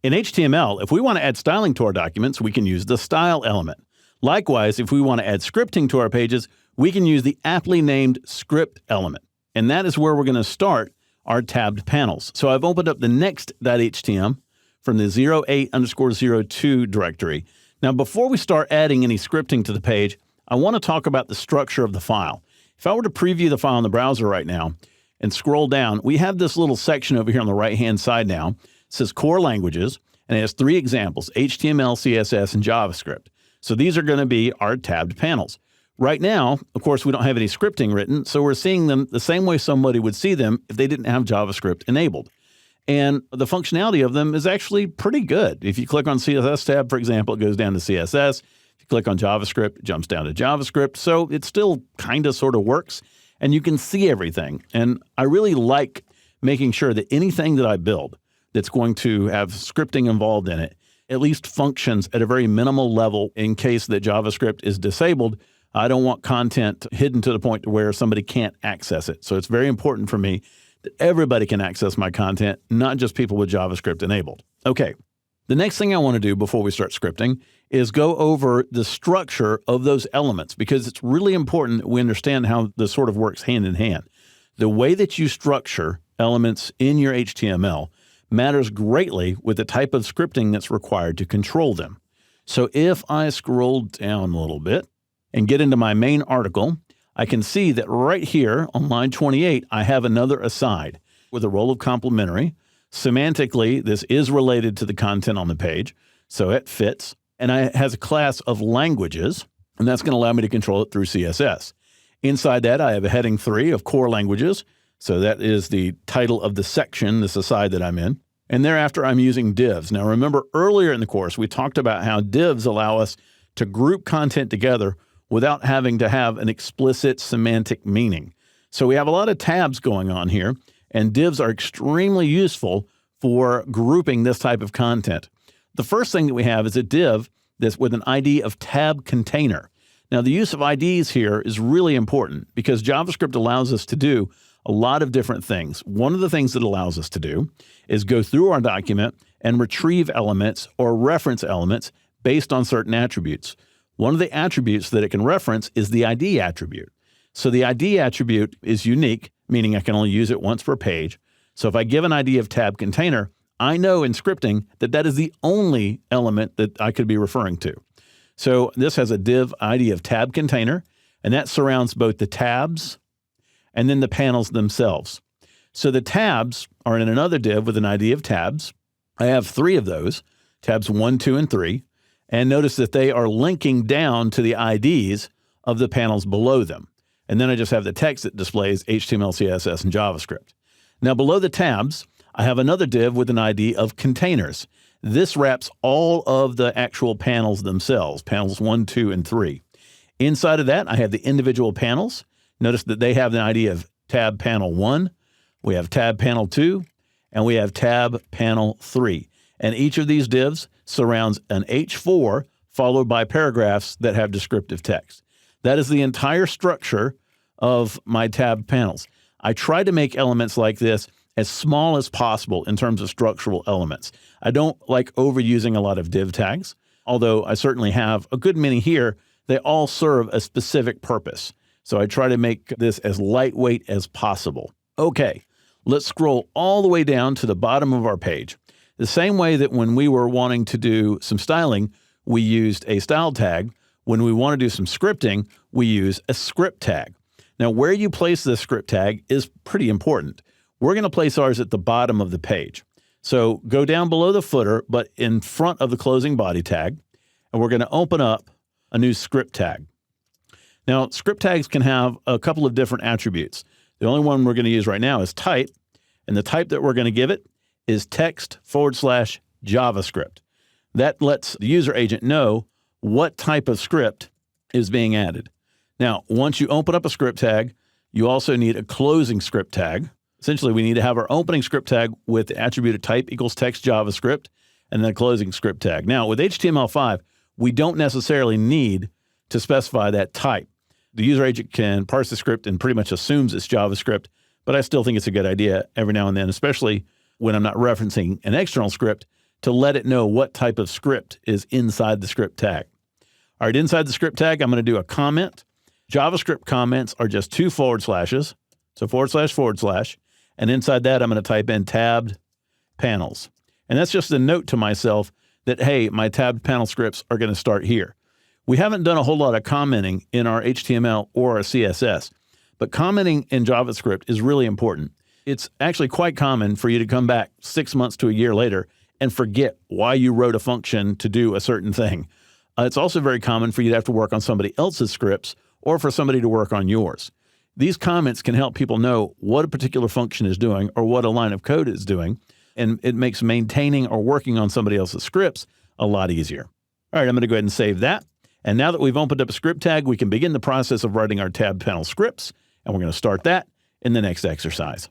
In HTML, if we want to add styling to our documents, we can use the style element. Likewise, if we want to add scripting to our pages, we can use the aptly named script element. And that is where we're going to start our tabbed panels. So I've opened up the next.htm from the 08_02 directory. Now, before we start adding any scripting to the page, I want to talk about the structure of the file. If I were to preview the file in the browser right now and scroll down, we have this little section over here on the right-hand side now. It says Core Languages, and it has 3 examples, HTML, CSS, and JavaScript. So these are going to be our tabbed panels. Right now, of course, we don't have any scripting written, so we're seeing them the same way somebody would see them if they didn't have JavaScript enabled. And the functionality of them is actually pretty good. If you click on CSS tab, for example, it goes down to CSS. If you click on JavaScript, it jumps down to JavaScript. So it still kind of sort of works, and you can see everything. And I really like making sure that anything that I build that's going to have scripting involved in it at least functions at a very minimal level in case that JavaScript is disabled. I don't want content hidden to the point where somebody can't access it. So it's very important for me that everybody can access my content, not just people with JavaScript enabled. Okay, the next thing I want to do before we start scripting is go over the structure of those elements, because it's really important that we understand how this sort of works hand in hand. The way that you structure elements in your HTML matters greatly with the type of scripting that's required to control them. So if I scroll down a little bit and get into my main article, I can see that right here on line 28, I have another aside with a role of complementary. Semantically, this is related to the content on the page, so it fits. And it has a class of languages, and that's going to allow me to control it through CSS. Inside that, I have a heading 3 of core languages. So that is the title of the section, this aside that I'm in. And thereafter, I'm using divs. Now, remember earlier in the course, we talked about how divs allow us to group content together without having to have an explicit semantic meaning. So we have a lot of tabs going on here, and divs are extremely useful for grouping this type of content. The first thing that we have is a div that's with an ID of tab container. Now, the use of IDs here is really important because JavaScript allows us to do a lot of different things. One of the things that allows us to do is go through our document and retrieve elements or reference elements based on certain attributes. One of the attributes that it can reference is the ID attribute. So the ID attribute is unique, meaning I can only use it once per page. So if I give an ID of tab container, I know in scripting that that is the only element that I could be referring to. So this has a div ID of tab container, and that surrounds both the tabs and then the panels themselves. So the tabs are in another div with an ID of tabs. I have 3 of those, tabs 1, 2, and 3. And notice that they are linking down to the IDs of the panels below them. And then I just have the text that displays HTML, CSS, and JavaScript. Now below the tabs, I have another div with an ID of containers. This wraps all of the actual panels themselves, panels 1, 2, and 3. Inside of that, I have the individual panels. Notice that they have an ID of tab panel 1, we have tab panel 2, and we have tab panel 3. And each of these divs surrounds an H4 followed by paragraphs that have descriptive text. That is the entire structure of my tab panels. I try to make elements like this as small as possible in terms of structural elements. I don't like overusing a lot of div tags, although I certainly have a good many here. They all serve a specific purpose. So I try to make this as lightweight as possible. Okay, let's scroll all the way down to the bottom of our page. The same way that when we were wanting to do some styling, we used a style tag. When we want to do some scripting, we use a script tag. Now, where you place this script tag is pretty important. We're going to place ours at the bottom of the page. So go down below the footer, but in front of the closing body tag, and we're going to open up a new script tag. Now, script tags can have a couple of different attributes. The only one we're going to use right now is type, and the type that we're going to give it is text/JavaScript. That lets the user agent know what type of script is being added. Now, once you open up a script tag, you also need a closing script tag. Essentially, we need to have our opening script tag with the attribute of type equals text JavaScript, and then a closing script tag. Now, with HTML5, we don't necessarily need to specify that type. The user agent can parse the script and pretty much assumes it's JavaScript, but I still think it's a good idea every now and then, especially when I'm not referencing an external script, to let it know what type of script is inside the script tag. All right, inside the script tag, I'm going to do a comment. JavaScript comments are just 2 forward slashes. So //, and inside that, I'm going to type in tabbed panels. And that's just a note to myself that, hey, my tabbed panel scripts are going to start here. We haven't done a whole lot of commenting in our HTML or our CSS, but commenting in JavaScript is really important. It's actually quite common for you to come back 6 months to a year later and forget why you wrote a function to do a certain thing. It's also very common for you to have to work on somebody else's scripts or for somebody to work on yours. These comments can help people know what a particular function is doing or what a line of code is doing, and it makes maintaining or working on somebody else's scripts a lot easier. All right, I'm going to go ahead and save that. And now that we've opened up a script tag, we can begin the process of writing our tab panel scripts, and we're going to start that in the next exercise.